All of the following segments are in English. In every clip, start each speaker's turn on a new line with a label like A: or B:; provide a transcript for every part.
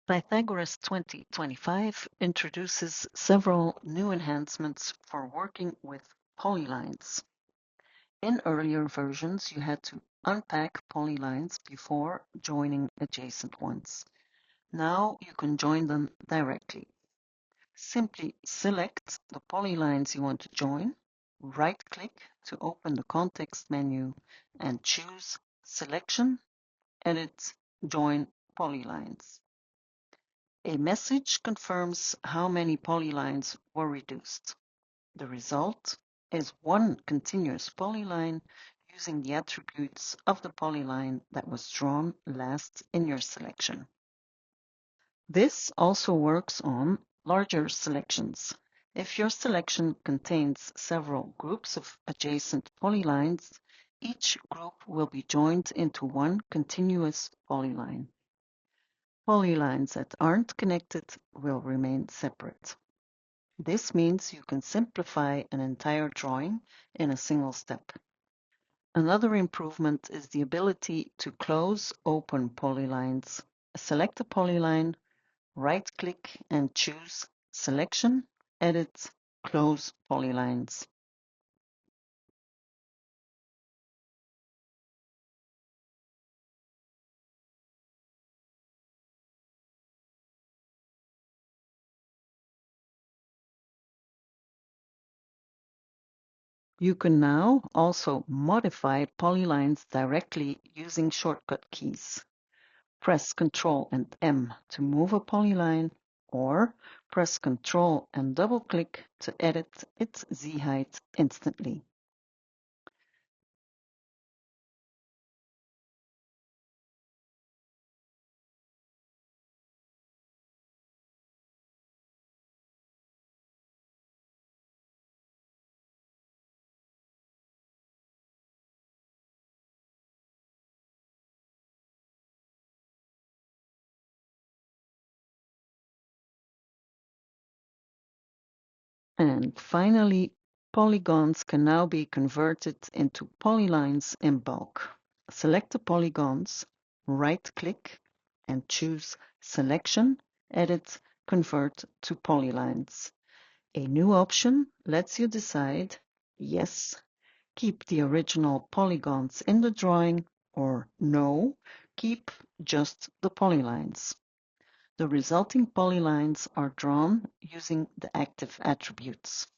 A: Pythagoras 2025 introduces several new enhancements for working with polylines. In earlier versions, you had to unpack polylines before joining adjacent ones. Now you can join them directly. Simply select the polylines you want to join, right-click to open the context menu, and choose Selection, Edit, Join Polylines. A message confirms how many polylines were reduced. The result is one continuous polyline using the attributes of the polyline that was drawn last in your selection. This also works on larger selections. If your selection contains several groups of adjacent polylines, each group will be joined into one continuous polyline. Polylines that aren't connected will remain separate. This means you can simplify an entire drawing in a single step. Another improvement is the ability to close open polylines. Select a polyline, right-click and choose Selection, Edit, Close Polylines. You can now also modify polylines directly using shortcut keys. Press Ctrl and M to move a polyline, or press Ctrl and double-click to edit its Z-height instantly. And finally, polygons can now be converted into polylines in bulk. Select the polygons, right-click, and choose Selection, Edit, Convert to Polylines. A new option lets you decide, yes, keep the original polygons in the drawing, or no, keep just the polylines. The resulting polylines are drawn using the active attributes.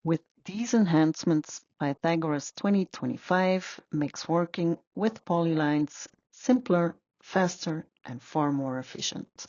A: With these enhancements, Pythagoras 2025 makes working with polylines simpler, faster, and far more efficient.